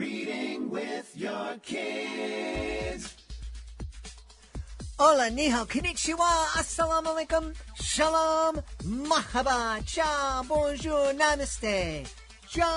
Reading with your kids. Hola, ni hao, konnichiwa, assalamu alaikum, shalom, mahaba, ciao, bonjour, namaste, jumbo,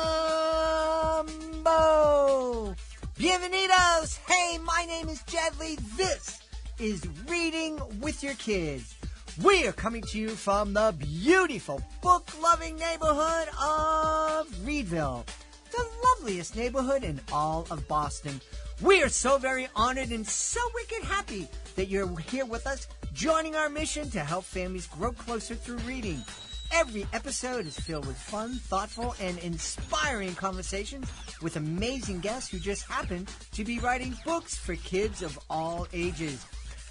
bienvenidos. Hey, my name is Jed Lee. This is Reading with Your Kids. We are coming to you from the beautiful, book-loving neighborhood of Reedville, the loveliest neighborhood in all of Boston. We are so very honored and so wicked happy that you're here with us, joining our mission to help families grow closer through reading. Every episode is filled with fun, thoughtful, and inspiring conversations with amazing guests who just happen to be writing books for kids of all ages.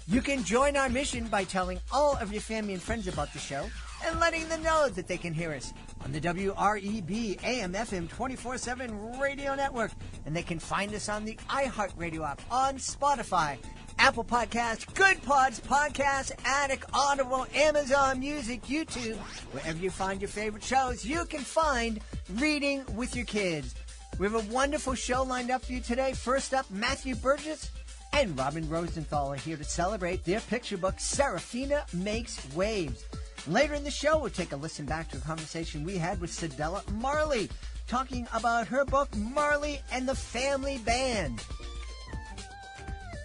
You can join our mission by telling all of your family and friends about the show and letting them know that they can hear us on the WREB AM/FM 24/7 radio network. And they can find us on the iHeartRadio app, on Spotify, Apple Podcasts, Good Pods, Podcast Addict, Audible, Amazon Music, YouTube. Wherever you find your favorite shows, you can find Reading with Your Kids. We have a wonderful show lined up for you today. First up, Matthew Burgess and Robin Rosenthal are here to celebrate their picture book, Serafina Makes Waves. Later in the show, we'll take a listen back to a conversation we had with Cedella Marley, talking about her book, Marley and the Family Band.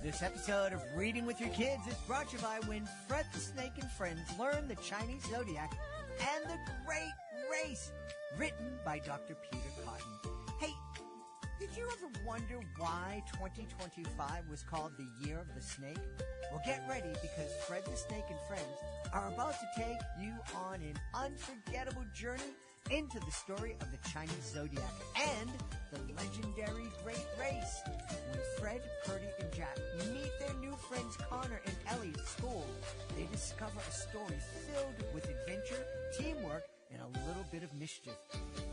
This episode of Reading with Your Kids is brought to you by When Fred the Snake and Friends Learn the Chinese Zodiac and the Great Race, written by Dr. Peter Cotton. Hey, did you ever wonder why 2025 was called the Year of the Snake? Well, get ready, because Fred the Snake and Friends are about to take you on an unforgettable journey into the story of the Chinese Zodiac and the legendary Great Race. When Fred, Purdy, and Jack meet their new friends Connor and Ellie at school, they discover a story filled with adventure, teamwork, and a little bit of mischief.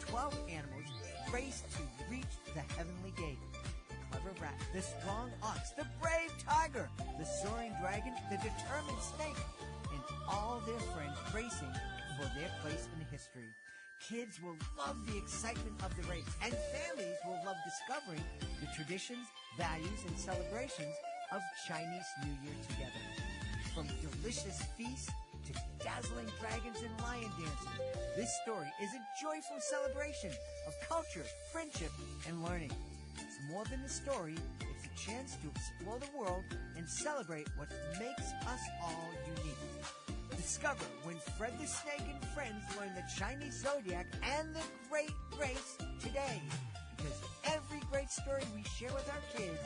12 animals race to reach the heavenly gate. The clever rat, the strong ox, the brave tiger, the soaring dragon, the determined snake, and all their friends racing for their place in history. Kids will love the excitement of the race, and families will love discovering the traditions, values, and celebrations of Chinese New Year together. From delicious feasts to dazzling dragons and lion dances, this story is a joyful celebration of culture, friendship, and learning. It's more than a story, it's a chance to explore the world and celebrate what makes us all unique. Discover When Fred the Snake and Friends Learn the Chinese Zodiac and the Great Race today. Because every great story we share with our kids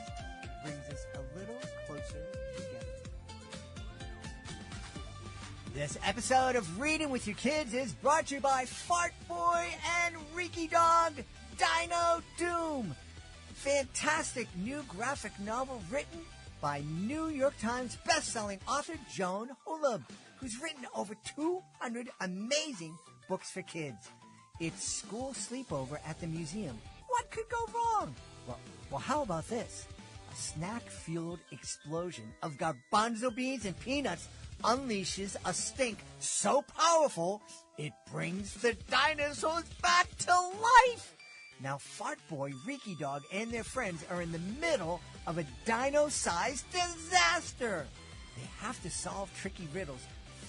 brings us a little closer together. This episode of Reading with Your Kids is brought to you by Fart Boy and Reeky Dog, Dino Doom. Fantastic new graphic novel written by New York Times bestselling author Joan Holub, who's written over 200 amazing books for kids. It's school sleepover at the museum. What could go wrong? Well, how about this? A snack-fueled explosion of garbanzo beans and peanuts unleashes a stink so powerful it brings the dinosaurs back to life. Now, Fart Boy, Reeky Dog, and their friends are in the middle of a dino-sized disaster. They have to solve tricky riddles,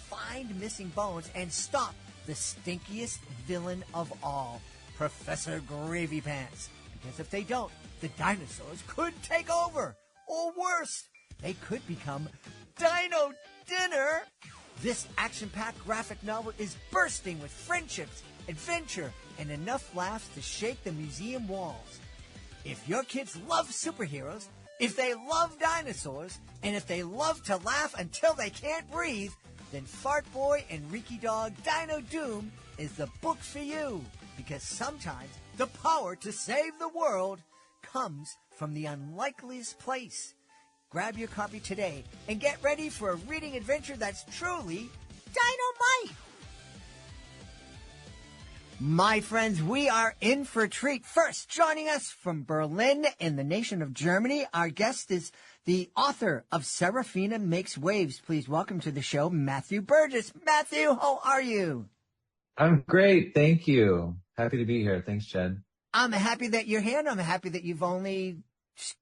find missing bones, and stop the stinkiest villain of all, Professor Gravy Pants. Because if they don't, the dinosaurs could take over. Or worse, they could become Dino Dinner. This action-packed graphic novel is bursting with friendships, adventure, and enough laughs to shake the museum walls. If your kids love superheroes, if they love dinosaurs, and if they love to laugh until they can't breathe, then Fart Boy and Reeky Dog Dino Doom is the book for you. Because sometimes the power to save the world comes from the unlikeliest place. Grab your copy today and get ready for a reading adventure that's truly dynamite. My friends, we are in for a treat. First, joining us from Berlin in the nation of Germany, our guest is the author of Serafina Makes Waves. Please welcome to the show, Matthew Burgess. Matthew, how are you? I'm great. Thank you. Happy to be here. Thanks, Jed. I'm happy that you're here, and I'm happy that you've only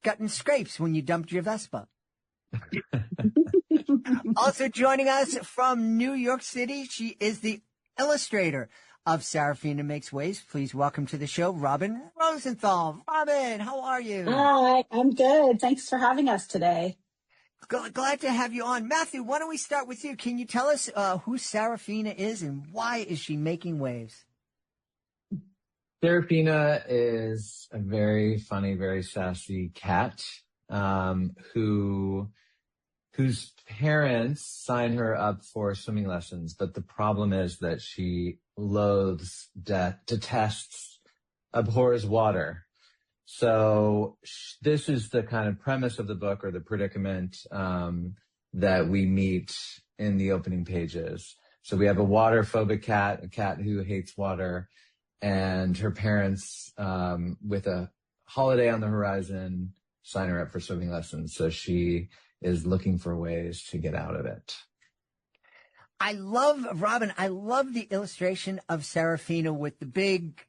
gotten scrapes when you dumped your Vespa. Also joining us from New York City, she is the illustrator of Serafina Makes Waves. Please welcome to the show, Robin Rosenthal. Robin, how are you? Hi, I'm good. Thanks for having us today. Glad to have you on. Matthew, why don't we start with you? Can you tell us who Serafina is and why is she making waves? Serafina is a very funny, very sassy cat whose parents sign her up for swimming lessons, but the problem is that she loathes, detests, abhors water. So this is the kind of premise of the book, or the predicament that we meet in the opening pages. So we have a water-phobic cat, a cat who hates water, and her parents, with a holiday on the horizon, sign her up for swimming lessons. So she is looking for ways to get out of it. Robin, I love the illustration of Serafina with the big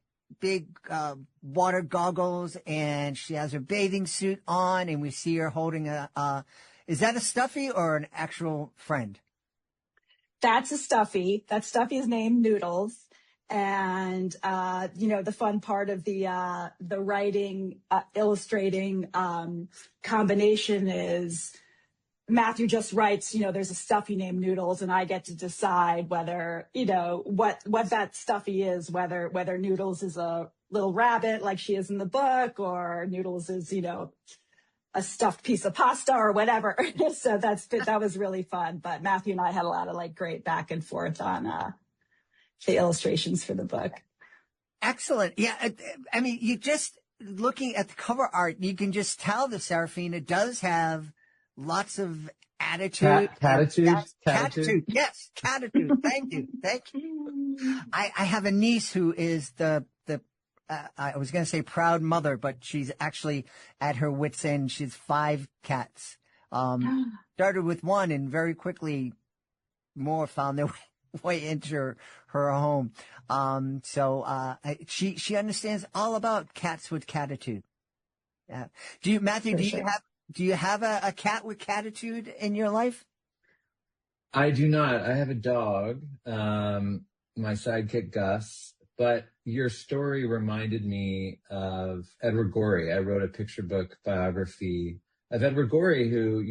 water goggles, and she has her bathing suit on, and we see her holding is that a stuffy or an actual friend? That's a stuffy. That stuffy is named Noodles. And, the fun part of the writing, illustrating, combination is Matthew just writes, there's a stuffy named Noodles, and I get to decide whether, what that stuffy is, whether Noodles is a little rabbit like she is in the book, or Noodles is, a stuffed piece of pasta or whatever. So that was really fun. But Matthew and I had a lot of great back and forth on, the illustrations for the book. Excellent. Yeah. I mean, you just looking at the cover art, you can just tell that Serafina does have lots of attitude. Catitude. Yes. Catitude. Thank you. I have a niece who is I was going to say proud mother, but she's actually at her wit's end. She's 5 cats. Started with one, and very quickly more found their way into her home. She understands all about cats with catitude. Yeah. Matthew, do you have a cat with catitude in your life? I do not. I have a dog, my sidekick Gus, but your story reminded me of Edward Gorey. I wrote a picture book biography of Edward Gorey, who,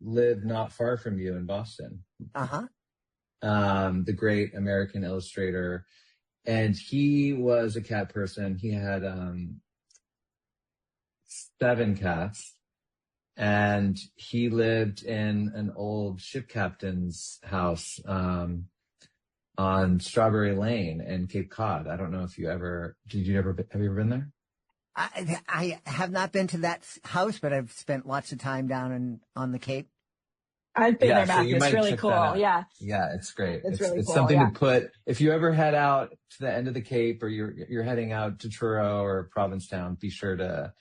lived not far from you in Boston. Uh-huh. The great American illustrator. And he was a cat person. He had 7 cats. And he lived in an old ship captain's house on Strawberry Lane in Cape Cod. I don't know if have you ever been there? I have not been to that house, but I've spent lots of time down on the Cape. I've been there, Matthew. It's really cool. Yeah. Yeah, it's great. It's really cool. Something to put, if you ever head out to the end of the Cape, or you're heading out to Truro or Provincetown, be sure to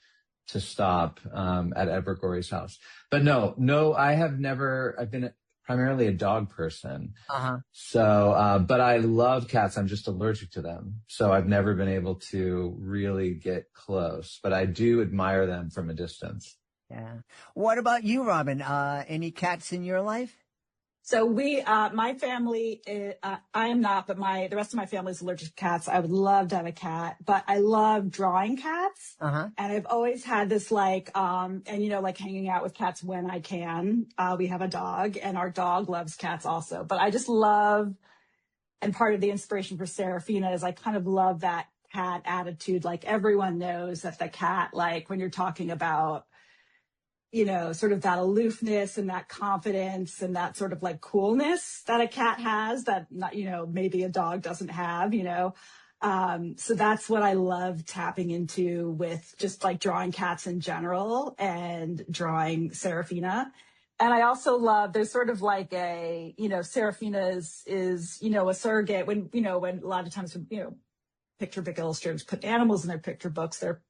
stop at Edward Gorey's house. But no, I've been primarily a dog person. Uh-huh. So, but I love cats. I'm just allergic to them. So I've never been able to really get close, but I do admire them from a distance. Yeah. What about you, Robin? Any cats in your life? So my family, I am not, but the rest of my family is allergic to cats. I would love to have a cat, but I love drawing cats. Uh-huh. And I've always had this hanging out with cats when I can. We have a dog, and our dog loves cats also, but I just love, and part of the inspiration for Serafina is I kind of love that cat attitude. Like, everyone knows that the cat, when you're talking about, sort of that aloofness and that confidence and that sort of coolness that a cat has that maybe a dog doesn't have, So that's what I love tapping into with just drawing cats in general and drawing Serafina. And I also love, there's sort of Serafina is a surrogate when a lot of times, picture book illustrators put animals in their picture books, they're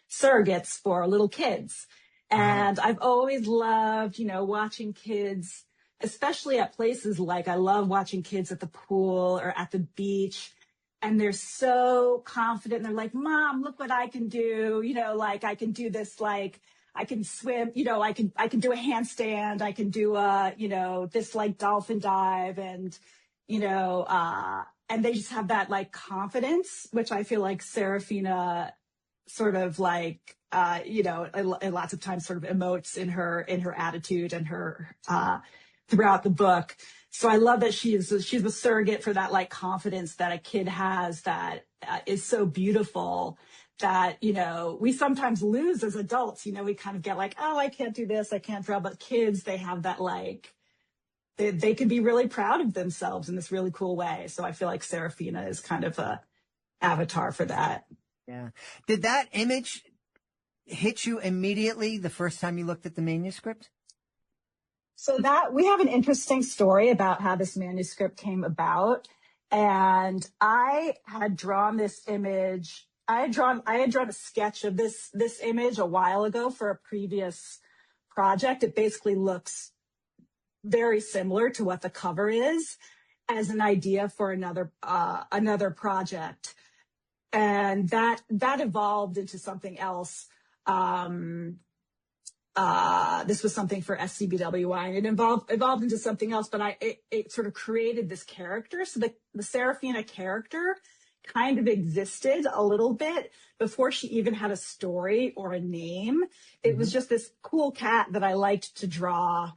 surrogates for little kids. And I've always loved, watching kids, especially at places I love watching kids at the pool or at the beach. and they're so confident. And they're like, Mom, look what I can do. You know, like I can do this, like I can swim, you know, I can do a handstand. I can do this like dolphin dive and, and they just have that like confidence, which I feel like Serafina sort of like, and lots of times sort of emotes in her attitude and her, throughout the book. So I love that she's the surrogate for that like confidence that a kid has that is so beautiful that, we sometimes lose as adults. We kind of get like, oh, I can't do this, I can't draw. But kids, they have that like, they can be really proud of themselves in this really cool way. So I feel like Serafina is kind of a avatar for that. Yeah. Did that image hit you immediately the first time you looked at the manuscript? So that we have an interesting story about how this manuscript came about. And I had drawn this image. I had drawn a sketch of this image a while ago for a previous project. It basically looks very similar to what the cover is as an idea for another project. And that evolved into something else. This was something for SCBWI, and it evolved into something else, but it sort of created this character. So the Serafina character kind of existed a little bit before she even had a story or a name. It was just this cool cat that I liked to draw,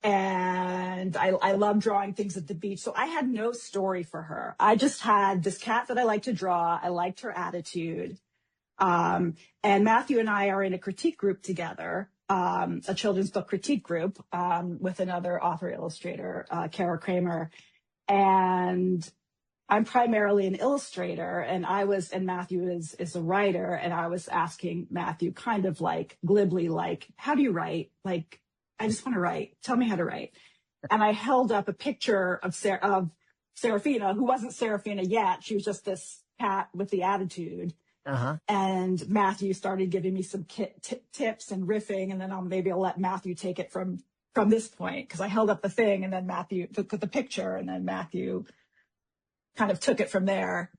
and I love drawing things at the beach. So I had no story for her. I just had this cat that I liked to draw. I liked her attitude. And Matthew and I are in a critique group together, a children's book critique group, with another author illustrator, Kara Kramer. And I'm primarily an illustrator, and Matthew is a writer. And I was asking Matthew kind of like glibly, like, how do you write? Like, I just want to write. Tell me how to write. And I held up a picture of Serafina, who wasn't Serafina yet. She was just this cat with the attitude. Uh-huh. And Matthew started giving me some tips and riffing, and then I'll let Matthew take it from this point, because I held up the thing, and then Matthew took the picture, and then Matthew kind of took it from there.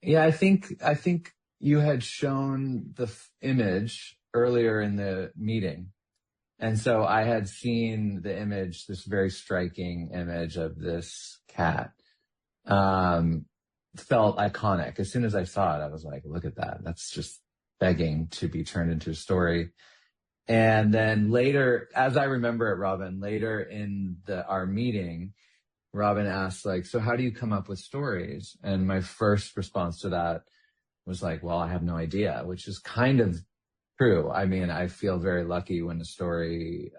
Yeah, I think you had shown the image earlier in the meeting, and so I had seen the image, this very striking image of this cat. Felt iconic. As soon as I saw it, I was like, look at that. That's just begging to be turned into a story. And then later, as I remember it, Robin, later in our meeting, Robin asked, like, so how do you come up with stories? And my first response to that was like, well, I have no idea, which is kind of true. I mean, I feel very lucky when a story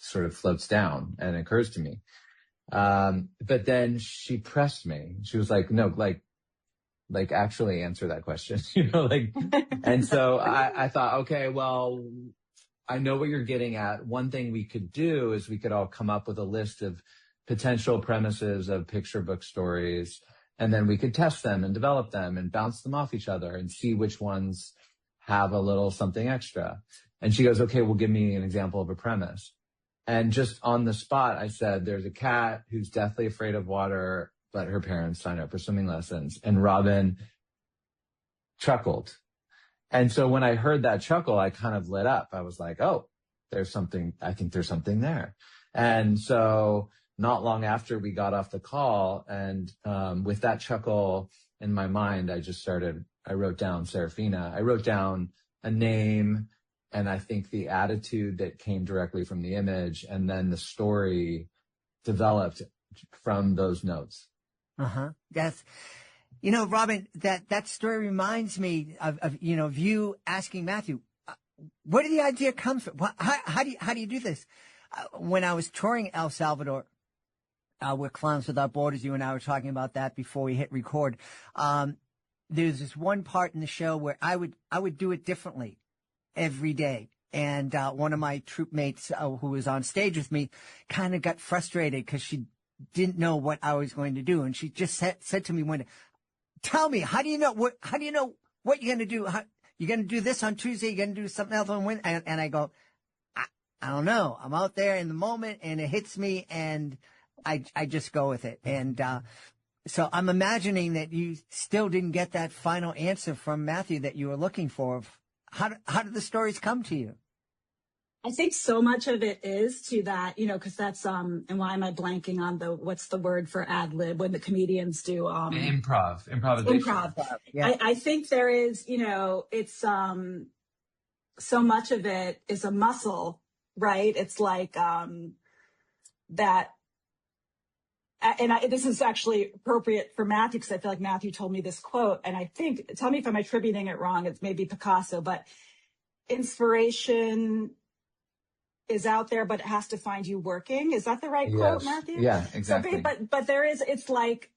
sort of floats down and occurs to me. But then she pressed me. She was like, no, like actually answer that question, and so I thought, okay, well, I know what you're getting at. One thing we could do is we could all come up with a list of potential premises of picture book stories, and then we could test them and develop them and bounce them off each other and see which ones have a little something extra. And she goes, okay, well, give me an example of a premise. And just on the spot, I said, there's a cat who's deathly afraid of water, but her parents sign up for swimming lessons. And Robin chuckled. And so when I heard that chuckle, I kind of lit up. I was like, oh, I think there's something there. And so not long after we got off the call, and with that chuckle in my mind, I wrote down Serafina. I wrote down a name, and I think the attitude that came directly from the image, and then the story developed from those notes. Uh-huh. Yes. Robin, that story reminds me of you asking Matthew, where did the idea come from? How do you do this? When I was touring El Salvador, with Clowns Without Borders, you and I were talking about that before we hit record. There's this one part in the show where I would do it differently every day. And one of my troop mates who was on stage with me kind of got frustrated because she didn't know what I was going to do. And she just said to me one day, tell me, how do you know what you're going to do? You're going to do this on Tuesday? You're going to do something else on Wednesday? And I go, I don't know. I'm out there in the moment and it hits me and I just go with it. And So I'm imagining that you still didn't get that final answer from Matthew that you were looking for. How did the stories come to you? I think so much of it is to that, because that's and why am I blanking on what's the word for ad lib when the comedians do improvisation. Yeah. I think there is, it's so much of it is a muscle, right? It's like that. And this is actually appropriate for Matthew because I feel like Matthew told me this quote, and I think, tell me if I'm attributing it wrong, it's maybe Picasso, but inspiration is out there, but it has to find you working. Is that the right quote, Matthew? Yeah, exactly. So, but there is, it's like,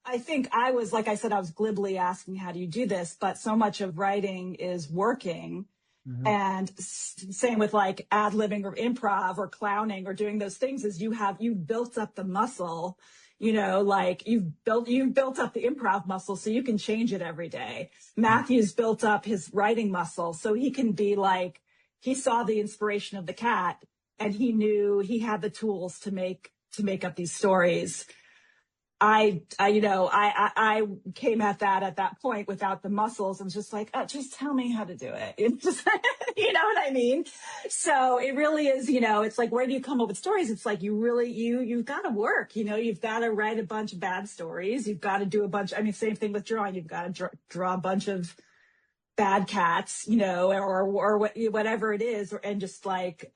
I think I was, like I said, I was glibly asking, how do you do this? But so much of writing is working. Mm-hmm. And same with like ad-libbing or improv or clowning or doing those things is you've built up the muscle, like you've built up the improv muscle so you can change it every day. Matthew's built up his writing muscle so he can be like, he saw the inspiration of the cat and he knew he had the tools to make up these stories. I came at that point without the muscles and just like, oh, just tell me how to do it. It's just, you know what I mean? So it really is, it's like, where do you come up with stories? It's like, you've got to work, you've got to write a bunch of bad stories. You've got to do same thing with drawing. You've got to draw a bunch of bad cats, or whatever it is, and just like,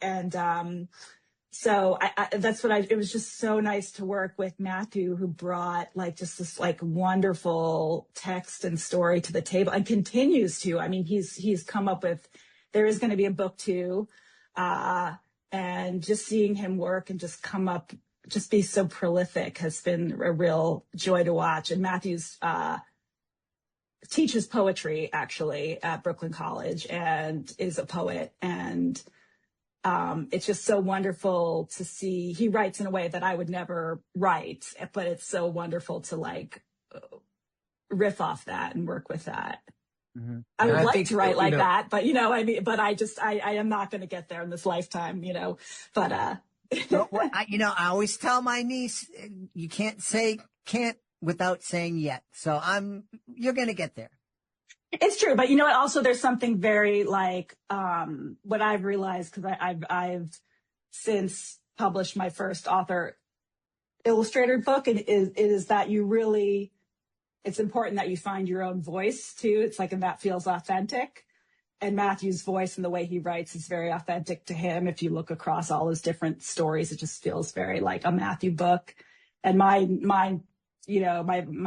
so it was just so nice to work with Matthew, who brought like just this like wonderful text and story to the table and continues to. I mean, he's come up with, there is going to be a book too. And just seeing him work and just come up, just be so prolific has been a real joy to watch. And Matthew's, teaches poetry actually at Brooklyn College and is a poet, and it's just so wonderful to see. He writes in a way that I would never write, but it's so wonderful to like riff off that and work with that. Mm-hmm. I would like to write like that, but but I am not going to get there in this lifetime, but I always tell my niece, you can't say can't without saying yet. So you're going to get there. It's true. But also there's something very like, what I've realized, cause I've since published my first author illustrator book, and it is that it's important that you find your own voice too. It's like, and that feels authentic. And Matthew's voice and the way he writes is very authentic to him. If you look across all his different stories, it just feels very like a Matthew book. And my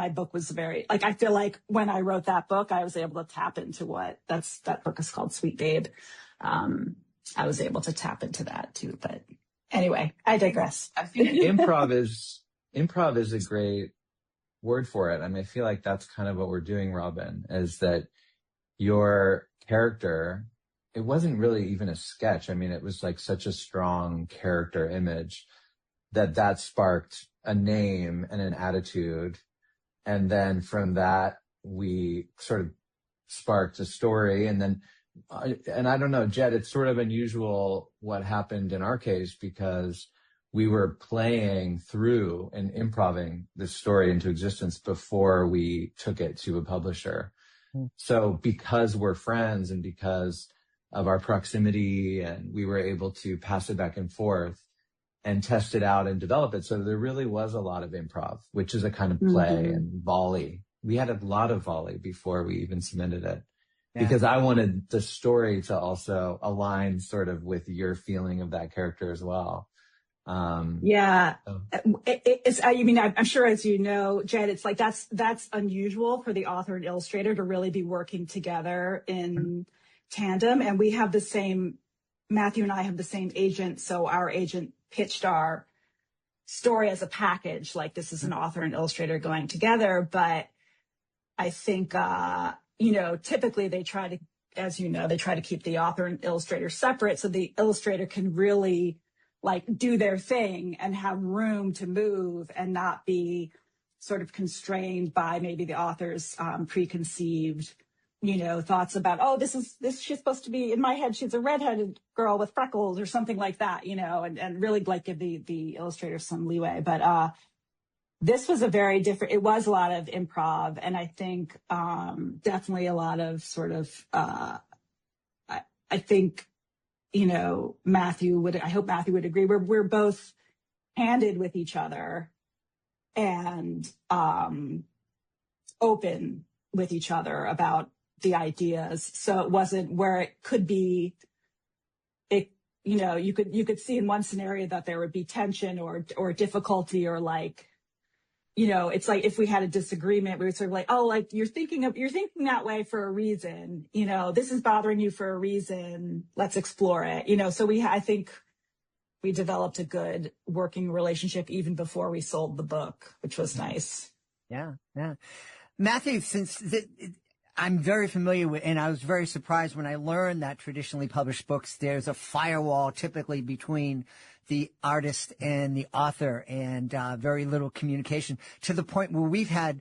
book was very, like, I feel like when I wrote that book, I was able to tap into that book is called Sweet Babe. I was able to tap into that too. But anyway, I digress. I think improv is a great word for it. I mean, I feel like that's kind of what we're doing, Robin, is that your character, it wasn't really even a sketch. I mean, it was like such a strong character image that sparked a name and an attitude. And then from that, we sort of sparked a story. And then, and I don't know, Jed, it's sort of unusual what happened in our case because we were playing through and improvising this story into existence before we took it to a publisher. So because we're friends and because of our proximity, and we were able to pass it back and forth and test it out and develop it. So there really was a lot of improv, which is a kind of play, and volley. We had a lot of volley before we even submitted it because I wanted the story to also align sort of with your feeling of that character as well. I'm sure, as you know, Jed, it's like that's unusual for the author and illustrator to really be working together in tandem. And we have Matthew and I have the same agent. So our agent pitched our story as a package, like this is an author and illustrator going together. But I think, typically they try to, as you know, they try to keep the author and illustrator separate so the illustrator can really like do their thing and have room to move and not be sort of constrained by maybe the author's preconceived, thoughts about, she's supposed to be, in my head, she's a redheaded girl with freckles or something like that, and really like give the illustrator some leeway. But this was a very different, it was a lot of improv. And I think definitely a lot of sort of, I think, you know, I hope Matthew would agree. We're both candid with each other and open with each other about the ideas. So it wasn't where it could be, you know, you could see in one scenario that there would be tension or difficulty, or like, you know, it's like if we had a disagreement, we would sort of like, oh, like you're thinking that way for a reason, you know, this is bothering you for a reason. Let's explore it. You know, so I think we developed a good working relationship even before we sold the book, which was nice. Yeah. Yeah. Matthew, I'm very familiar with, and I was very surprised when I learned that traditionally published books, there's a firewall typically between the artist and the author, and very little communication, to the point where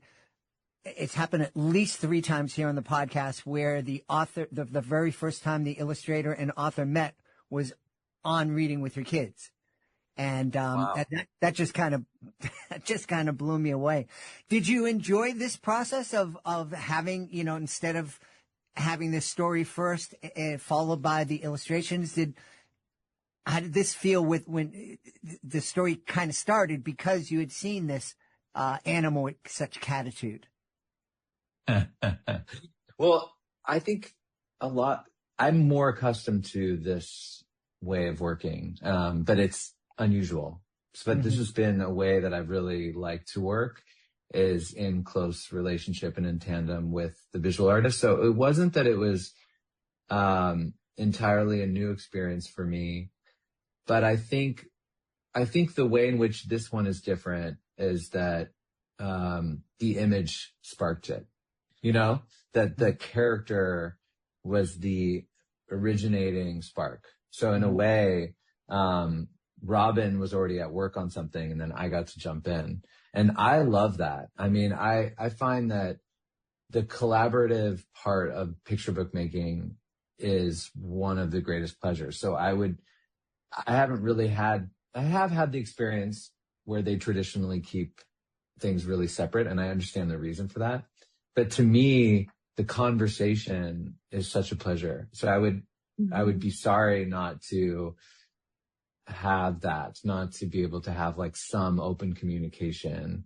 it's happened at least 3 times here on the podcast where the author, the very first time the illustrator and author met was on Reading with Your Kids. And Wow. that just kind of blew me away. Did you enjoy this process of having, you know, instead of having the story first followed by the illustrations, how did this feel when the story kind of started, because you had seen this animal with such catitude? Well, I think I'm more accustomed to this way of working, but it's unusual. But this has been a way that I've really liked to work, is in close relationship and in tandem with the visual artist. So it wasn't that it was entirely a new experience for me, but I think the way in which this one is different is that the image sparked it. You know, that the character was the originating spark. So in a way, Robin was already at work on something, and then I got to jump in. And I love that. I mean, I find that the collaborative part of picture book making is one of the greatest pleasures. So I have had the experience where they traditionally keep things really separate, and I understand the reason for that. But to me, the conversation is such a pleasure. So I would be sorry not to have that, not to be able to have like some open communication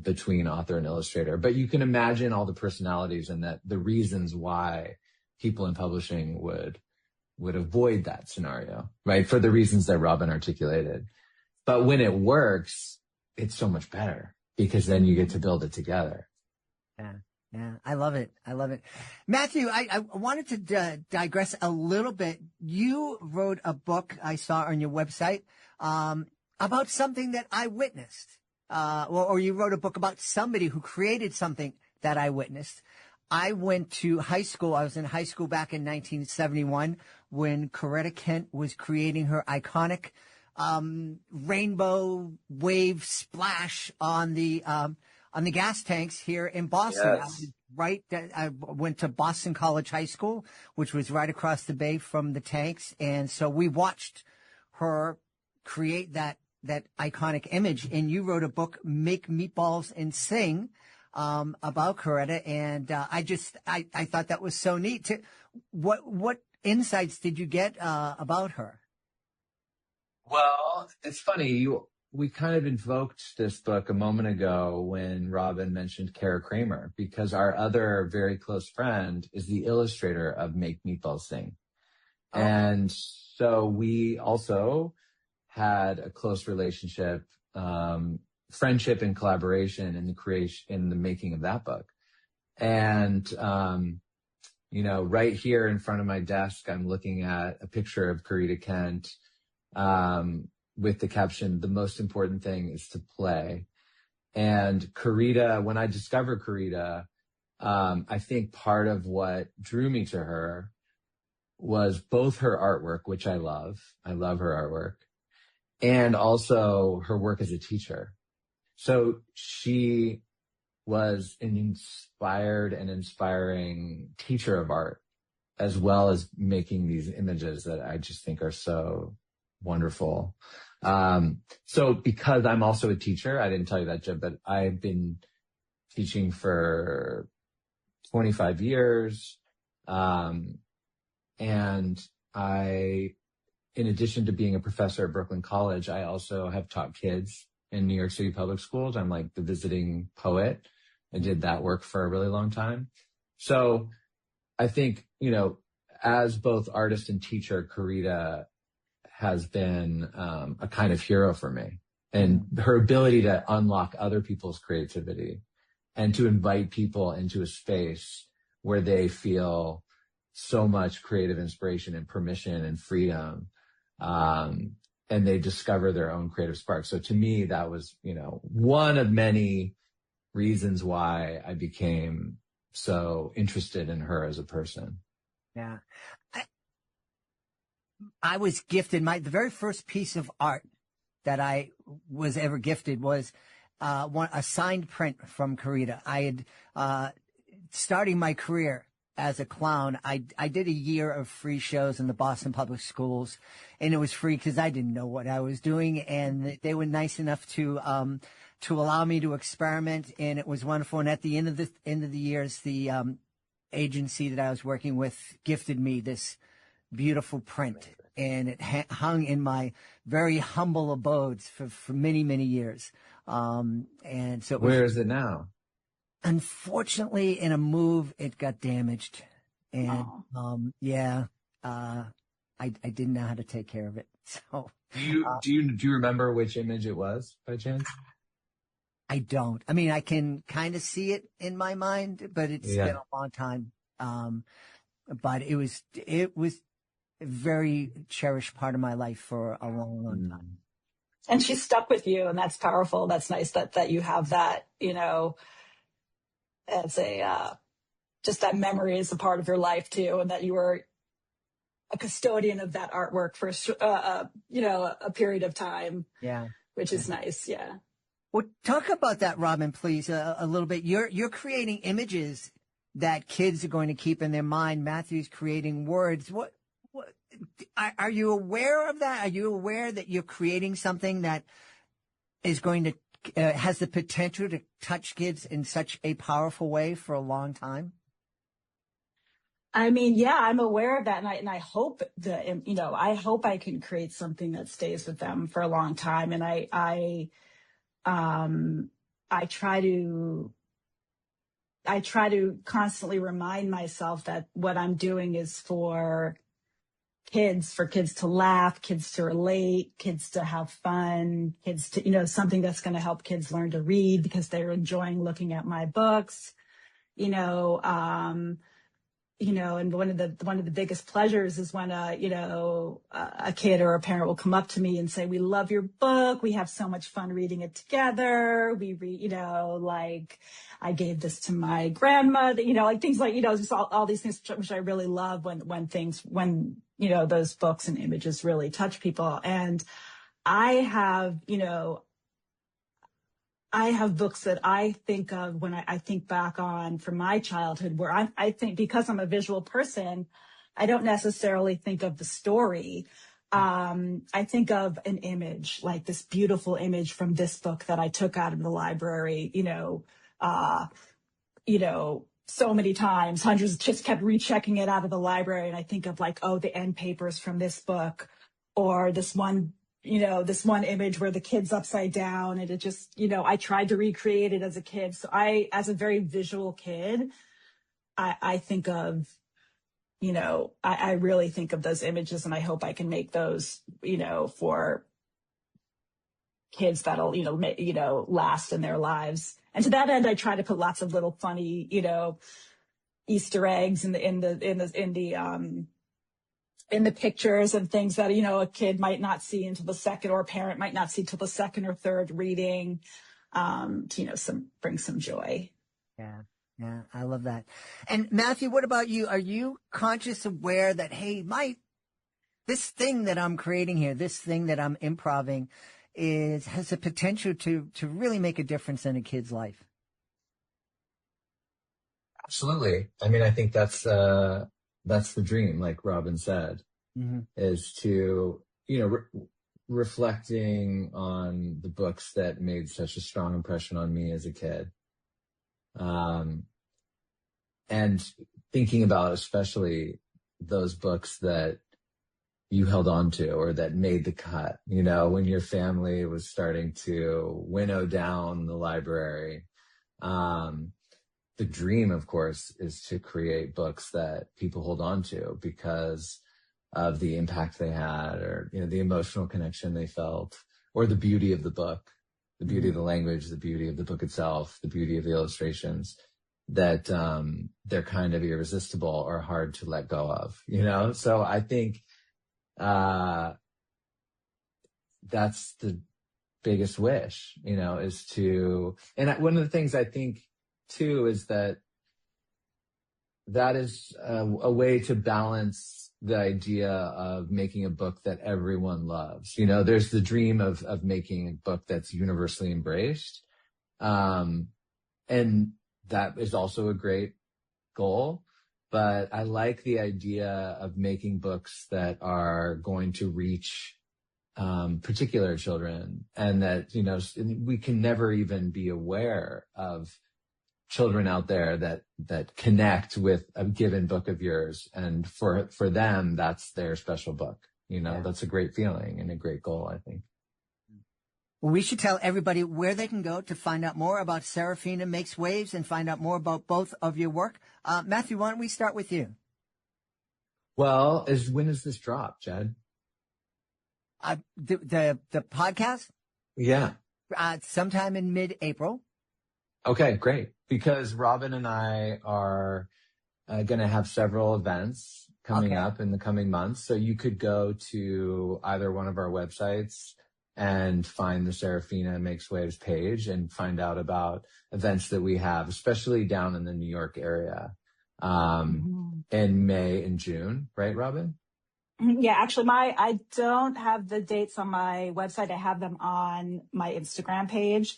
between author and illustrator. But you can imagine all the personalities and that the reasons why people in publishing would avoid that scenario, right? For the reasons that Robin articulated. But when it works, it's so much better, because then you get to build it together. Yeah. Yeah, I love it. I love it. Matthew, I wanted to digress a little bit. You wrote a book I saw on your website about something that I witnessed. Or you wrote a book about somebody who created something that I witnessed. I went to high school. I was in high school back in 1971 when Coretta Kent was creating her iconic rainbow wave splash on the gas tanks here in Boston. Yes. I went to Boston College High School, which was right across the bay from the tanks. And so we watched her create that iconic image. And you wrote a book, Make Meatballs and Sing, about Coretta. And I thought that was so neat. What insights did you get about her? Well, it's funny. We kind of invoked this book a moment ago when Robin mentioned Kara Kramer, because our other very close friend is the illustrator of Make Meatballs Sing. Oh. And so we also had a close relationship, friendship and collaboration in the making of that book. And, you know, right here in front of my desk, I'm looking at a picture of Coretta Kent, with the caption, "The most important thing is to play." And Coretta, when I discovered Coretta, I think part of what drew me to her was both her artwork, which I love her artwork, and also her work as a teacher. So she was an inspired and inspiring teacher of art, as well as making these images that I just think are so wonderful. So because I'm also a teacher, I didn't tell you that, Jed, but I've been teaching for 25 years. And in addition to being a professor at Brooklyn College, I also have taught kids in New York City public schools. I'm like the visiting poet. I did that work for a really long time. So I think, as both artist and teacher, Karita has been a kind of hero for me. And her ability to unlock other people's creativity and to invite people into a space where they feel so much creative inspiration and permission and freedom, and they discover their own creative spark. So to me, that was, one of many reasons why I became so interested in her as a person. Yeah. I was gifted, the very first piece of art that I was ever gifted was a signed print from Karita. I had, starting my career as a clown, I did a year of free shows in the Boston Public Schools, and it was free because I didn't know what I was doing, and they were nice enough to allow me to experiment, and it was wonderful. And at the end of the years, the agency that I was working with gifted me this beautiful print, and it hung in my very humble abodes for many, many years. And so where is it now? Unfortunately, in a move, it got damaged, and I didn't know how to take care of it. So, do you remember which image it was by chance? I don't. I mean, I can kind of see it in my mind, but it's been a long time. But it was a very cherished part of my life for a long, long time. And she stuck with you, and that's powerful. That's nice that you have that, as a, just that memory is a part of your life too. And that you were a custodian of that artwork for, a period of time. Yeah. Which is nice. Yeah. Well, talk about that, Robin, please, a little bit. You're creating images that kids are going to keep in their mind. Matthew's creating words. What are you aware of that? Are you aware that you're creating something that is going to has the potential to touch kids in such a powerful way for a long time? I mean, yeah, I'm aware of that, and I hope that I hope I can create something that stays with them for a long time. And I try to constantly remind myself that what I'm doing is for kids to laugh, kids to relate, kids to have fun, kids to, something that's going to help kids learn to read because they're enjoying looking at my books, and one of the biggest pleasures is when a kid or a parent will come up to me and say, "We love your book. We have so much fun reading it together. We read, like I gave this to my grandmother," like things like, just all these things, which I really love when those books and images really touch people. And I have books that I think of when I think back on from my childhood where I think because I'm a visual person, I don't necessarily think of the story. I think of an image, like this beautiful image from this book that I took out of the library, so many times, hundreds, just kept rechecking it out of the library. And I think of like, oh, the end papers from this book, or this one image where the kid's upside down, and it just, I tried to recreate it as a kid. So as a very visual kid, I think of, I really think of those images, and I hope I can make those, for kids that'll, last in their lives. And to that end, I try to put lots of little funny, Easter eggs in the pictures and things that, a kid might not see until the second, or a parent might not see till the second or third reading, to, bring some joy. Yeah. Yeah. I love that. And Matthew, what about you? Are you conscious, aware that, hey, this thing that I'm creating here, this thing that I'm improvising has the potential to really make a difference in a kid's life? Absolutely. I mean, I think that's the dream, like Robin said, is to reflecting on the books that made such a strong impression on me as a kid. And thinking about especially those books that you held on to or that made the cut, when your family was starting to winnow down the library. The dream, of course, is to create books that people hold on to because of the impact they had or, the emotional connection they felt or the beauty of the book, the beauty of the language, the beauty of the book itself, the beauty of the illustrations, that they're kind of irresistible or hard to let go of, So I think that's the biggest wish, is to, and one of the things I think too is that is a way to balance the idea of making a book that everyone loves. There's the dream of making a book that's universally embraced. And that is also a great goal. But I like the idea of making books that are going to reach particular children, and that, we can never even be aware of children out there that connect with a given book of yours. And for them, that's their special book. That's a great feeling and a great goal, I think. Well, we should tell everybody where they can go to find out more about Serafina Makes Waves and find out more about both of your work. Matthew, why don't we start with you? Well, when does this drop, Jed? The podcast? Yeah. Sometime in mid-April. Okay, great. Because Robin and I are going to have several events coming up in the coming months. So you could go to either one of our websites and find the Serafina Makes Waves page and find out about events that we have, especially down in the New York area, in May and June. Right, Robin? Yeah, actually, I don't have the dates on my website. I have them on my Instagram page,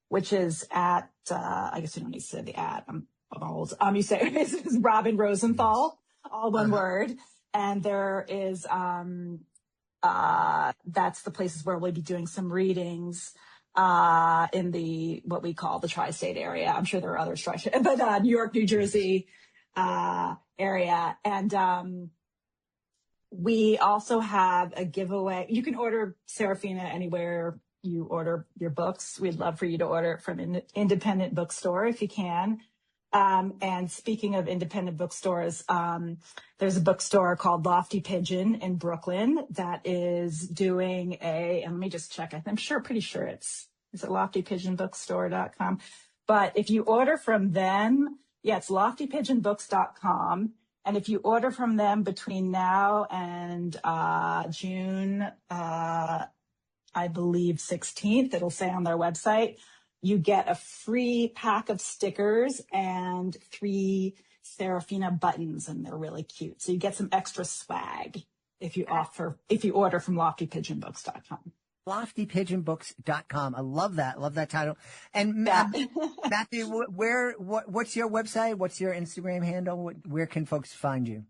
which is at, I guess you don't need to say the at, I'm old. You say it's Robin Rosenthal, all one word. And there is, that's the places where we'll be doing some readings, in what we call the tri-state area. I'm sure there are others, but, New York, New Jersey, area. And, we also have a giveaway. You can order Serafina anywhere you order your books. We'd love for you to order it from an independent bookstore if you can. And speaking of independent bookstores, there's a bookstore called Lofty Pigeon in Brooklyn that is doing and let me just check. Pretty sure it's at loftypigeonbookstore.com. But if you order from them, it's loftypigeonbooks.com. And if you order from them between now and June, I believe 16th, it'll say on their website, you get a free pack of stickers and 3 Serafina buttons, and they're really cute. So you get some extra swag if you order from loftypigeonbooks.com. LoftyPigeonBooks.com. I love that. Love that title. And Matthew, what's your website? What's your Instagram handle? Where can folks find you?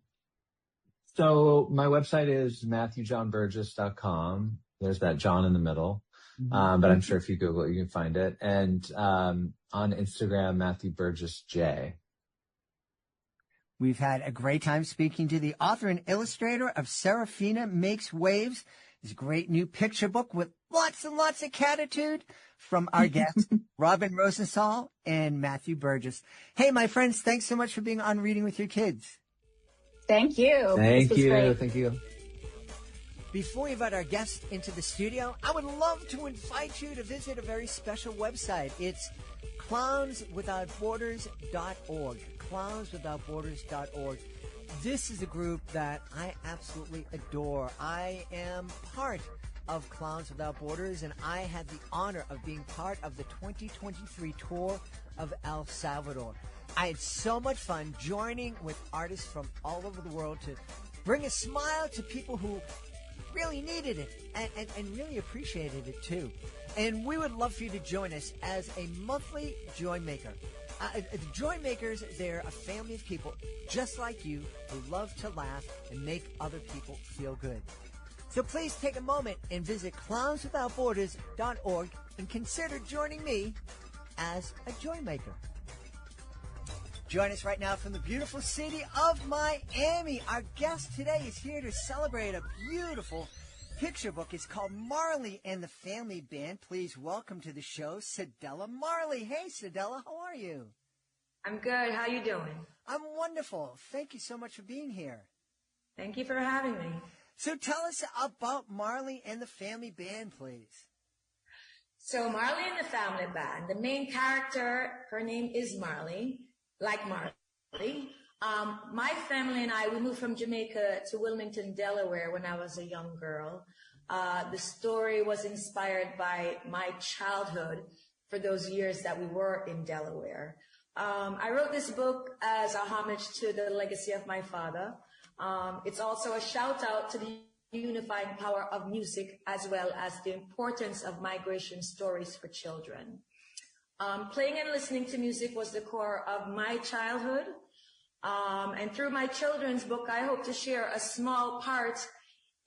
So my website is MatthewJohnBurgess.com. There's that John in the middle. But I'm sure if you Google it, you can find it. And on Instagram, Matthew Burgess J. We've had a great time speaking to the author and illustrator of Serafina Makes Waves, this great new picture book with lots and lots of catitude from our guests, Robin Rosenthal and Matthew Burgess. Hey, my friends, thanks so much for being on Reading with Your Kids. Thank you. Thank you. Before we invite our guests into the studio, I would love to invite you to visit a very special website. It's clownswithoutborders.org. Clownswithoutborders.org. This is a group that I absolutely adore. I am part of Clowns Without Borders, and I had the honor of being part of the 2023 tour of El Salvador. I had so much fun joining with artists from all over the world to bring a smile to people who really needed it and really appreciated it too. And we would love for you to join us as a monthly Joy Maker. The Joy Makers, they're a family of people just like you who love to laugh and make other people feel good. So please take a moment and visit clownswithoutborders.org and consider joining me as a joy maker. Join us right now from the beautiful city of Miami. Our guest today is here to celebrate a beautiful picture book. It's called Marley and the Family Band. Please welcome to the show, Cedella Marley. Hey, Cedella, how are you? I'm good. How you doing? I'm wonderful. Thank you so much for being here. Thank you for having me. So tell us about Marley and the Family Band, please. So Marley and the Family Band, the main character, her name is Marley, like Marley. My family and I, we moved from Jamaica to Wilmington, Delaware when I was a young girl. The story was inspired by my childhood for those years that we were in Delaware. I wrote this book as a homage to the legacy of my father. It's also a shout out to the unifying power of music, as well as the importance of migration stories for children. Playing and listening to music was the core of my childhood. And through my children's book, I hope to share a small part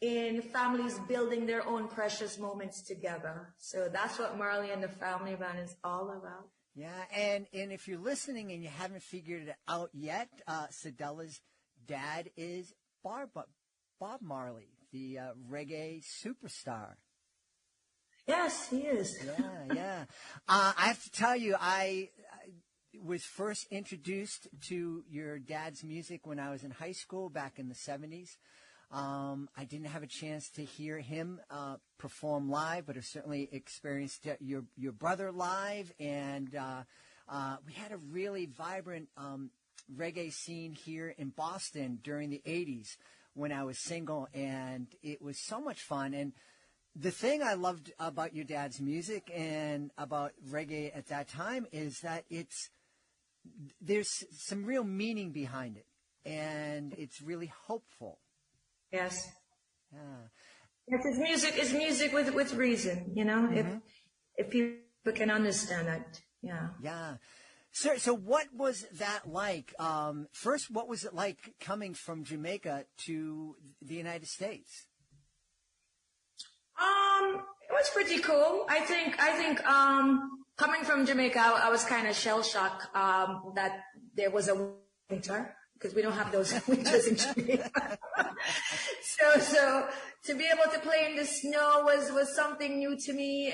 in families building their own precious moments together. So that's what Marley and the Family Band is all about. Yeah, and if you're listening and you haven't figured it out yet, Cedella's dad is Bob Marley, the reggae superstar. Yes, he is. Yeah. I have to tell you, I was first introduced to your dad's music when I was in high school back in the 70s. I didn't have a chance to hear him perform live, but I've certainly experienced your brother live, and we had a really vibrant reggae scene here in Boston during the 80s when I was single, and it was so much fun. And the thing I loved about your dad's music and about reggae at that time is that there's some real meaning behind it, and it's really hopeful. Yes. Yeah. Yes, it's music with reason, you know, Mm-hmm. if people can understand that. Yeah. Yeah. So what was that like? First, what was it like coming from Jamaica to the United States? It was pretty cool. I think, coming from Jamaica, I was kind of shell shocked, that there was a winter, because we don't have those winters in Jamaica. So to be able to play in the snow was something new to me.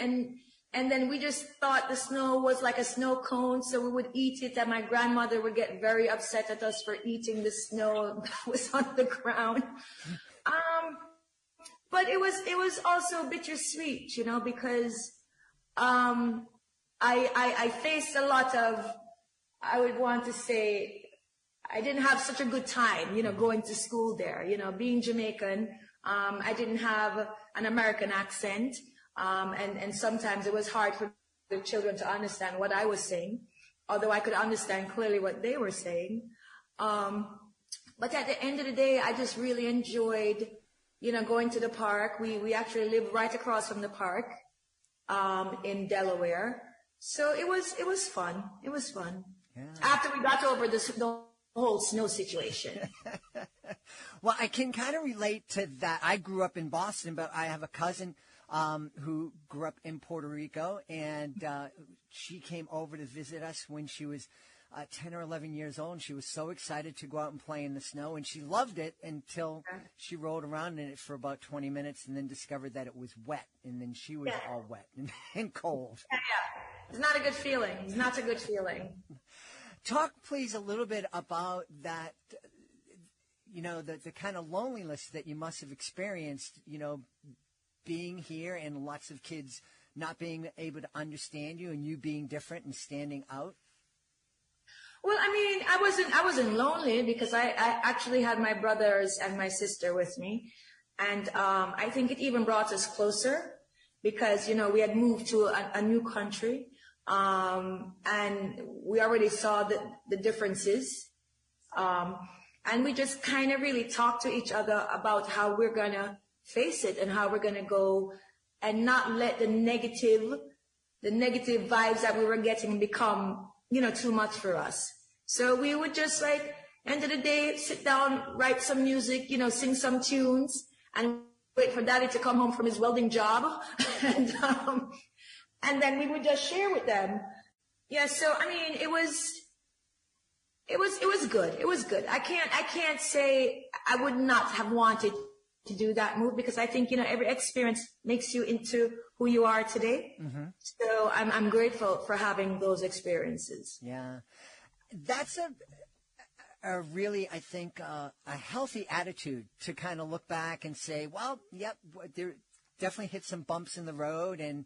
And then we just thought the snow was like a snow cone, so we would eat it, and my grandmother would get very upset at us for eating the snow that was on the ground. But it was also bittersweet, you know, because I faced a lot of, I would want to say, I didn't have such a good time, you know, going to school there, you know, being Jamaican. I didn't have an American accent. And sometimes it was hard for the children to understand what I was saying, although I could understand clearly what they were saying. But at the end of the day, I just really enjoyed, you know, going to the park. We actually lived right across from the park, in Delaware. So it was fun. It was fun. Yeah. After we got over the whole snow situation. Well, I can kind of relate to that. I grew up in Boston, but I have a cousin who grew up in Puerto Rico, and she came over to visit us when she was 10 or 11 years old, and she was so excited to go out and play in the snow, and she loved it until she rolled around in it for about 20 minutes and then discovered that it was wet, and then she was all wet and cold. Yeah. It's not a good feeling. It's not a good feeling. Talk, please, a little bit about that, you know, the kind of loneliness that you must have experienced, you know, being here and lots of kids not being able to understand you and you being different and standing out. Well, I mean, I wasn't lonely because I actually had my brothers and my sister with me. And I think it even brought us closer because, you know, we had moved to a new country. And we already saw the differences. And we just kind of really talked to each other about how we're going to face it and how we're going to go and not let the negative vibes that we were getting become, you know, too much for us. So we would just, like, end of the day, sit down, write some music, you know, sing some tunes, and wait for Daddy to come home from his welding job, and then we would just share with them. Yeah, so I mean, it was good. It was good. I can't say I would not have wanted to do that move, because I think, every experience makes you into who you are today. Mm-hmm. So I'm grateful for having those experiences. Yeah. That's a really, I think, a healthy attitude to kind of look back and say, well, yep, there definitely hit some bumps in the road, and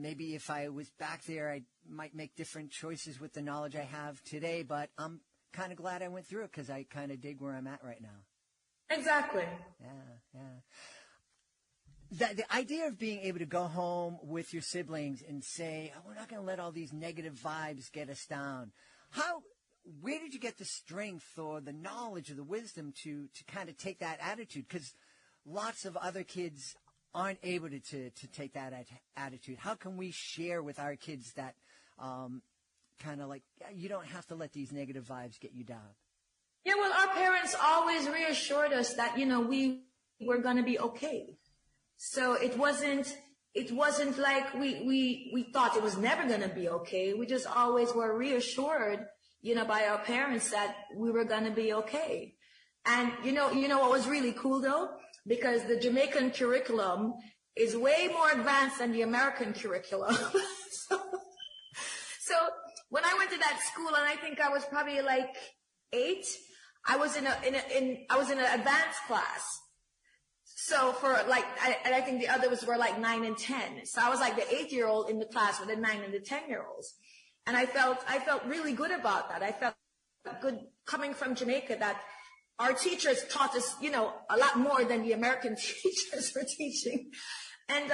maybe if I was back there, I might make different choices with the knowledge I have today, but I'm kind of glad I went through it because I kind of dig where I'm at right now. Exactly. Yeah. The idea of being able to go home with your siblings and say, we're not going to let all these negative vibes get us down. Where did you get the strength or the knowledge or the wisdom to kind of take that attitude? Because lots of other kids aren't able to take that attitude. How can we share with our kids that kind of like, you don't have to let these negative vibes get you down? Yeah, well, our parents always reassured us that, we were going to be okay. So it wasn't like we thought it was never going to be okay. We just always were reassured, by our parents that we were going to be okay. And, what was really cool though? Because the Jamaican curriculum is way more advanced than the American curriculum. So when I went to that school, and I think I was probably like 8, I was in an advanced class. So I think the others were like 9 and 10. So I was like the 8-year-old in the class with the 9 and the 10-year-olds. And I felt really good about that. I felt good coming from Jamaica that our teachers taught us, a lot more than the American teachers were teaching. And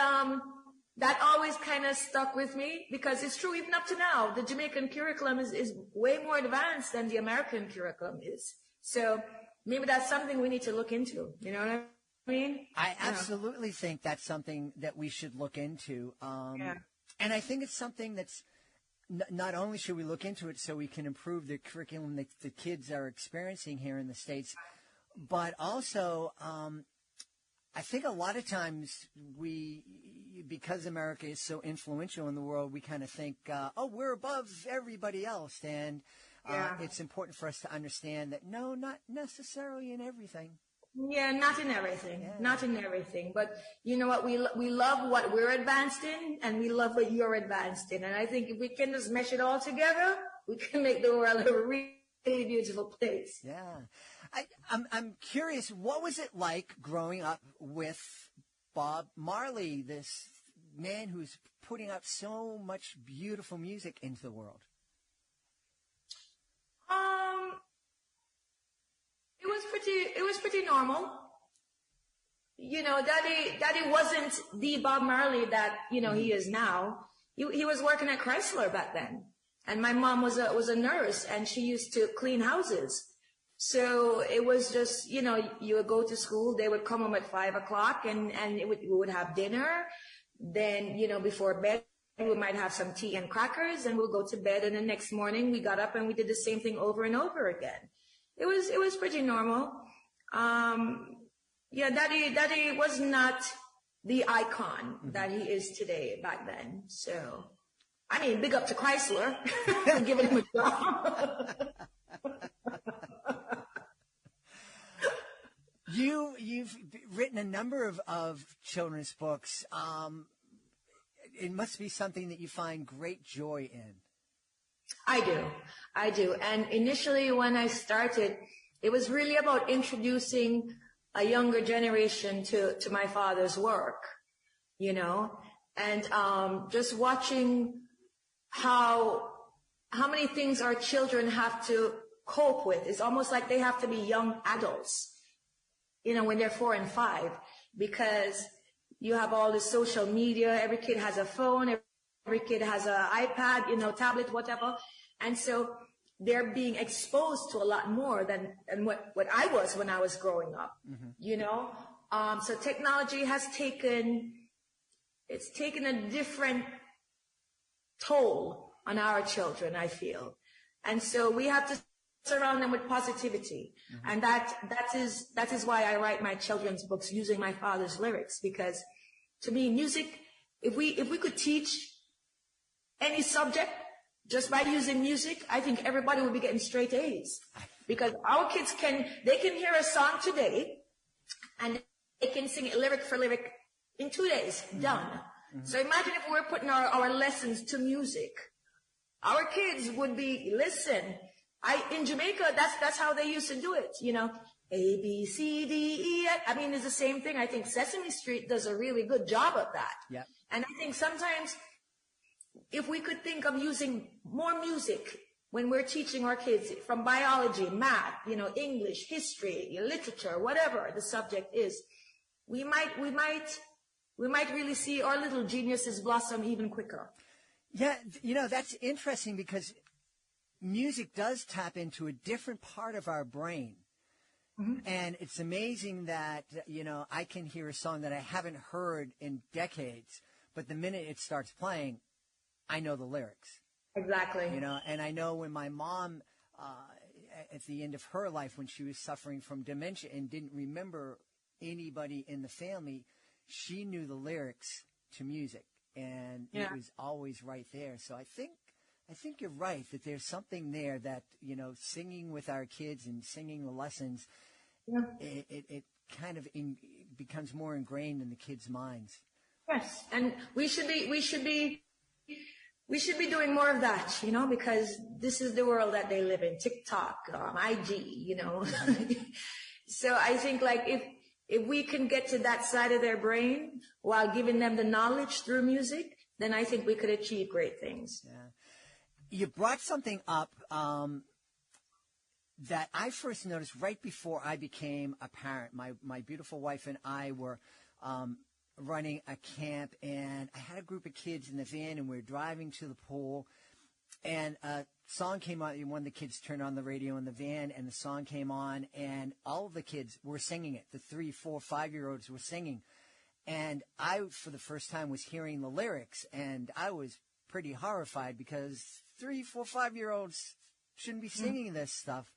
that always kind of stuck with me, because it's true, even up to now, the Jamaican curriculum is way more advanced than the American curriculum is. So maybe that's something we need to look into. You know what I mean? I absolutely think that's something that we should look into. And I think it's something that's not only should we look into it so we can improve the curriculum that the kids are experiencing here in the States, but also I think a lot of times because America is so influential in the world, we kind of think, we're above everybody else. And it's important for us to understand that, no, not necessarily in everything. Yeah, not in everything. Yeah. Not in everything. But you know what? We love what we're advanced in, and we love what you're advanced in. And I think if we can just mesh it all together, we can make the world a really beautiful place. Yeah. I'm curious, what was it like growing up with Bob Marley, this man who's putting out so much beautiful music into the world? It was pretty normal. Daddy wasn't the Bob Marley that, he is now. He was working at Chrysler back then. And my mom was a nurse, and she used to clean houses. So it was just, you would go to school, they would come home at 5:00, and we would have dinner. Then, before bed, we might have some tea and crackers, and we'll go to bed. And the next morning we got up and we did the same thing over and over again. It was pretty normal. Daddy was not the icon that he is today back then. So, I mean, big up to Chrysler for giving him a job. You've written a number of children's books. It must be something that you find great joy in. I do. And initially when I started, it was really about introducing a younger generation to my father's work, and just watching how many things our children have to cope with. It's almost like they have to be young adults, when they're 4 and 5, because you have all the social media. Every kid has a phone. Every kid has an iPad, tablet, whatever. And so they're being exposed to a lot more than what I was when I was growing up, So technology has taken a different toll on our children, I feel. And so we have to surround them with positivity. And that is why I write my children's books using my father's lyrics, because to me, music, if we could teach any subject just by using music, I think everybody would be getting straight A's, because our kids can hear a song today and they can sing it lyric for lyric in 2 days, done. So imagine if we were putting our lessons to music. Our kids would be, listen, in Jamaica, that's how they used to do it, you know, A, B, C, D, E, F. I mean, it's the same thing. I think Sesame Street does a really good job of that. Yeah. And I think sometimes if we could think of using more music when we're teaching our kids from biology, math, you know, English, history, literature, whatever the subject is, we might really see our little geniuses blossom even quicker. Yeah, you know, that's interesting because music does tap into a different part of our brain. And it's amazing that, you know, I can hear a song that I haven't heard in decades, but the minute it starts playing, I know the lyrics. Exactly. You know, and I know when my mom, at the end of her life, when she was suffering from dementia and didn't remember anybody in the family, she knew the lyrics to music, and it was always right there. So I think you're right that there's something there that, you know, singing with our kids and singing the lessons, it kind of becomes more ingrained in the kids' minds. Yes, and we should be doing more of that, you know, because this is the world that they live in. TikTok, IG, you know. So I think, like, if we can get to that side of their brain while giving them the knowledge through music, then I think we could achieve great things. Yeah. You brought something up that I first noticed right before I became a parent. My beautiful wife and I were running a camp, and I had a group of kids in the van, and we were driving to the pool, and a song came on. One of the kids turned on the radio in the van, and the song came on, and all of the kids were singing it. The 3, 4, 5-year-olds were singing. And I, for the first time, was hearing the lyrics, and I was pretty horrified because 3, 4, 5-year-olds shouldn't be singing this stuff.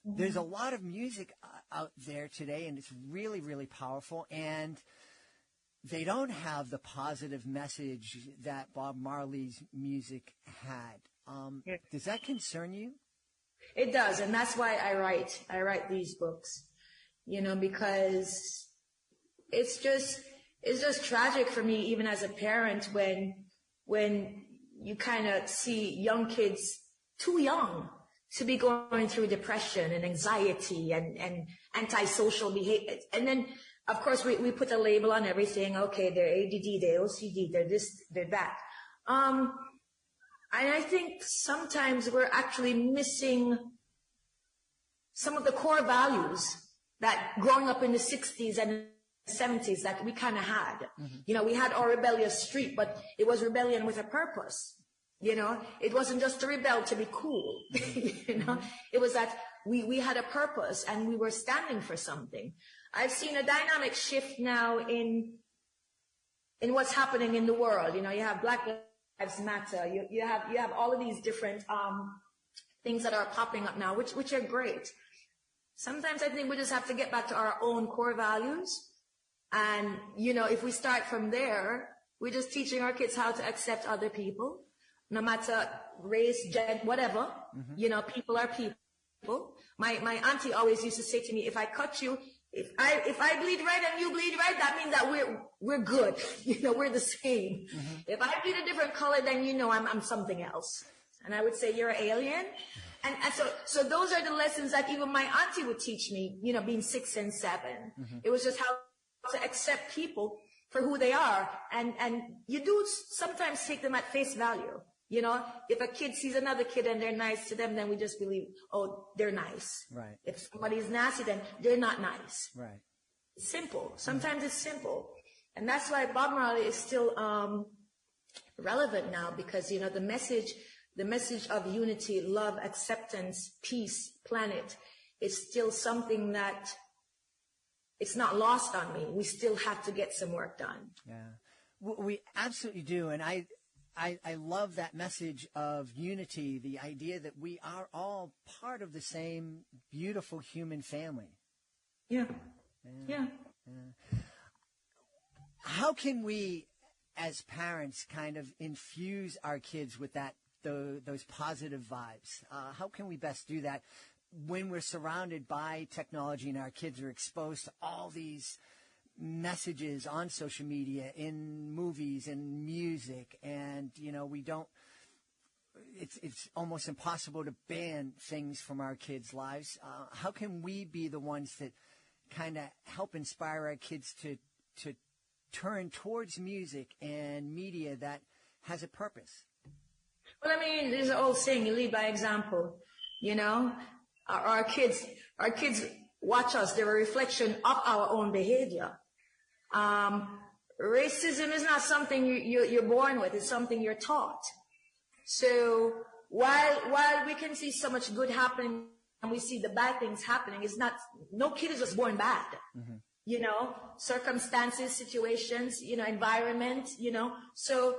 There's a lot of music out there today, and it's really, really powerful, and they don't have the positive message that Bob Marley's music had. Does that concern you? It does, and that's why I write these books, you know, because it's just tragic for me, even as a parent, when you kind of see young kids too young to be going through depression and anxiety and antisocial behavior. And then, of course, we put a label on everything. Okay, they're ADD, they're OCD, they're this, they're that. And I think sometimes we're actually missing some of the core values that growing up in the 60s and 70s that we kind of had. You know, we had our rebellious streak, but it was rebellion with a purpose. You know, it wasn't just to rebel to be cool. You know, it was that we had a purpose and we were standing for something. I've seen a dynamic shift now in what's happening in the world. You know, you have Black Lives Matter. You have all of these different things that are popping up now, which are great. Sometimes I think we just have to get back to our own core values. And, you know, if we start from there, we're just teaching our kids how to accept other people, no matter race, gender, whatever. You know, people are people. My auntie always used to say to me, if I cut you, if I bleed red and you bleed red, that means that we're good. You know, we're the same. If I bleed a different color, then you know I'm something else. And I would say you're an alien. And so those are the lessons that even my auntie would teach me, you know, being 6 and 7. It was just how to accept people for who they are. And you do sometimes take them at face value. You know, if a kid sees another kid and they're nice to them, then we just believe, oh, they're nice. Right. If somebody's nasty, then they're not nice. Right. It's simple. Sometimes it's simple. And that's why Bob Marley is still relevant now, because, you know, the message of unity, love, acceptance, peace, planet is still something that it's not lost on me. We still have to get some work done. Yeah. We absolutely do. And I love that message of unity, the idea that we are all part of the same beautiful human family. Yeah. Yeah. How can we, as parents, kind of infuse our kids with those positive vibes? How can we best do that when we're surrounded by technology and our kids are exposed to all these messages on social media, in movies and music, and it's almost impossible to ban things from our kids' lives. How can we be the ones that kind of help inspire our kids to turn towards music and media that has a purpose? Well, I mean, there's an old saying, you lead by example. Our kids watch us. They're a reflection of our own behavior. Racism is not something you're born with. It's something you're taught. So while we can see so much good happening and we see the bad things happening, no kid is just born bad. Mm-hmm. Circumstances, situations, environment, So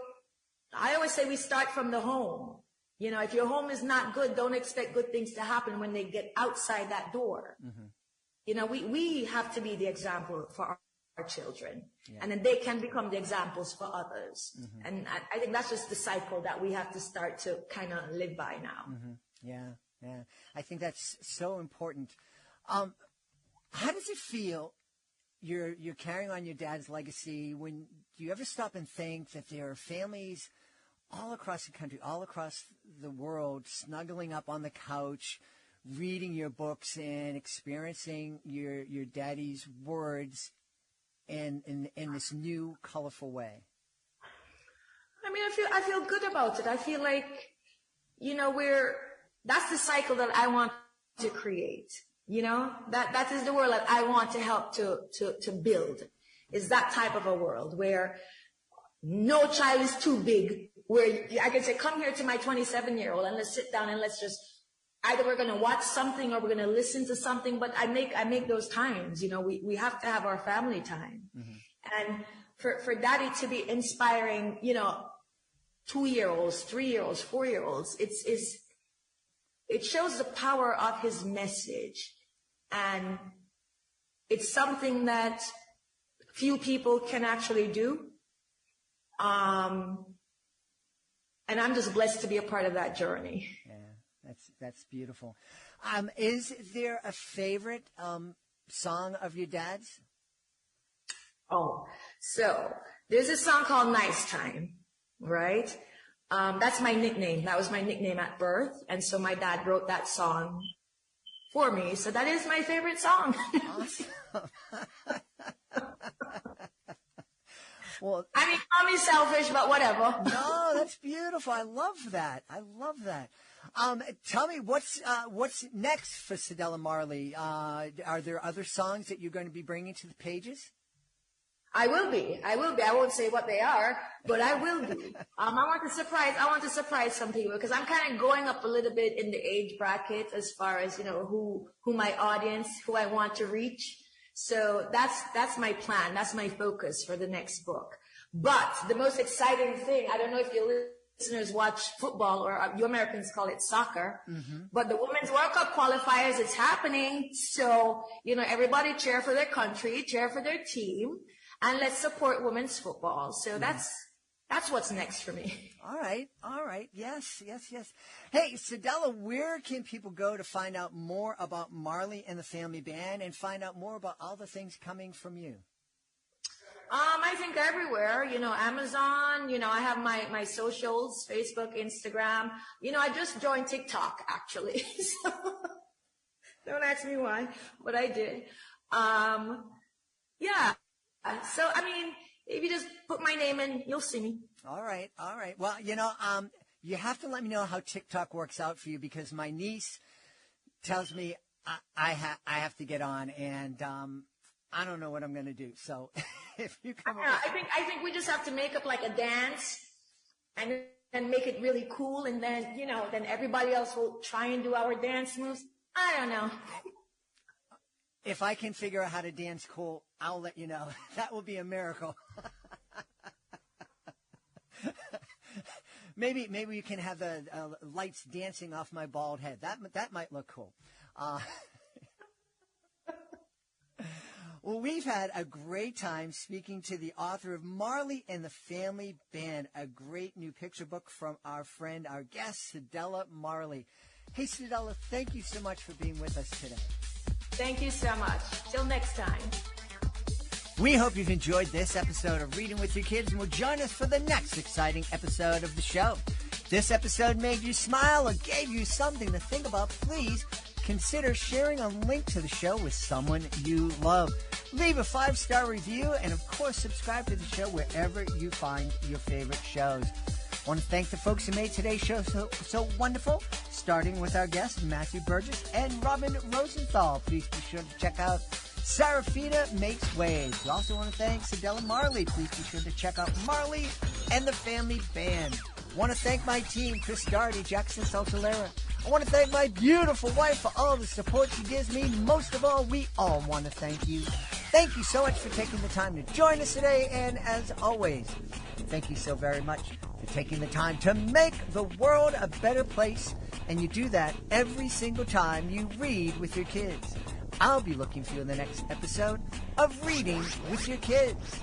I always say we start from the home. If your home is not good, don't expect good things to happen when they get outside that door. Mm-hmm. We have to be the example for our children, and then they can become the examples for others. Mm-hmm. And I think that's just the cycle that we have to start to kind of live by now. Mm-hmm. Yeah. I think that's so important. How does it feel? You're carrying on your dad's legacy. Do you ever stop and think that there are families all across the country, all across the world, snuggling up on the couch, reading your books and experiencing your daddy's words in this new, colorful way? I mean, I feel good about it. I feel like, that's the cycle that I want to create. That is the world that I want to help to build, is that type of a world where no child is too big, where I can say, come here to my 27-year-old and let's sit down and let's just, either we're going to watch something or we're going to listen to something, but I make those times, we have to have our family time. Mm-hmm. And for daddy to be inspiring, 2-year-olds, 3-year-olds, 4-year-olds, it shows the power of his message. And it's something that few people can actually do. And I'm just blessed to be a part of that journey. Yeah, that's beautiful. Is there a favorite song of your dad's? Oh, so there's a song called Nice Time, right? That's my nickname. That was my nickname at birth. And so my dad wrote that song for me. So that is my favorite song. Awesome. Well, I mean, call me selfish, but whatever. No, that's beautiful. I love that. Tell me what's next for Cedella Marley. Are there other songs that you're going to be bringing to the pages? I will be. I won't say what they are, but I will be. I want to surprise some people because I'm kind of going up a little bit in the age bracket as far as, who my audience, who I want to reach. So that's my plan. That's my focus for the next book. But the most exciting thing, I don't know if your listeners watch football or you Americans call it soccer, mm-hmm. but the Women's World Cup qualifiers, it's happening. So, everybody cheer for their country, cheer for their team. And let's support women's football. So that's what's next for me. All right. Yes. Hey, Cedella, where can people go to find out more about Marley and the Family Band and find out more about all the things coming from you? I think everywhere, Amazon, I have my socials, Facebook, Instagram. I just joined TikTok, actually. So don't ask me why, but I did. Yeah. So, if you just put my name in, you'll see me. All right. Well, you have to let me know how TikTok works out for you because my niece tells me I have to get on, and I don't know what I'm going to do. So, if you come, I think we just have to make up like a dance, and make it really cool, and then then everybody else will try and do our dance moves. I don't know. If I can figure out how to dance cool, I'll let you know. That will be a miracle. Maybe you can have the lights dancing off my bald head. That might look cool. Well, we've had a great time speaking to the author of Marley and the Family Band, a great new picture book from our friend, our guest, Cedella Marley. Hey, Cedella, thank you so much for being with us today. Thank you so much. Till next time. We hope you've enjoyed this episode of Reading with Your Kids and will join us for the next exciting episode of the show. If this episode made you smile or gave you something to think about, please consider sharing a link to the show with someone you love. Leave a 5-star review and, of course, subscribe to the show wherever you find your favorite shows. I want to thank the folks who made today's show so wonderful, starting with our guests, Matthew Burgess and Robin Rosenthal. Please be sure to check out Serafina Makes Waves. We also want to thank Cedella Marley. Please be sure to check out Marley and the Family Band. I want to thank my team, Chris Doherty, Jackson Saltalera. I want to thank my beautiful wife for all the support she gives me. Most of all, we all want to thank you. Thank you so much for taking the time to join us today. And as always, thank you so very much for taking the time to make the world a better place. And you do that every single time you read with your kids. I'll be looking for you in the next episode of Reading with Your Kids.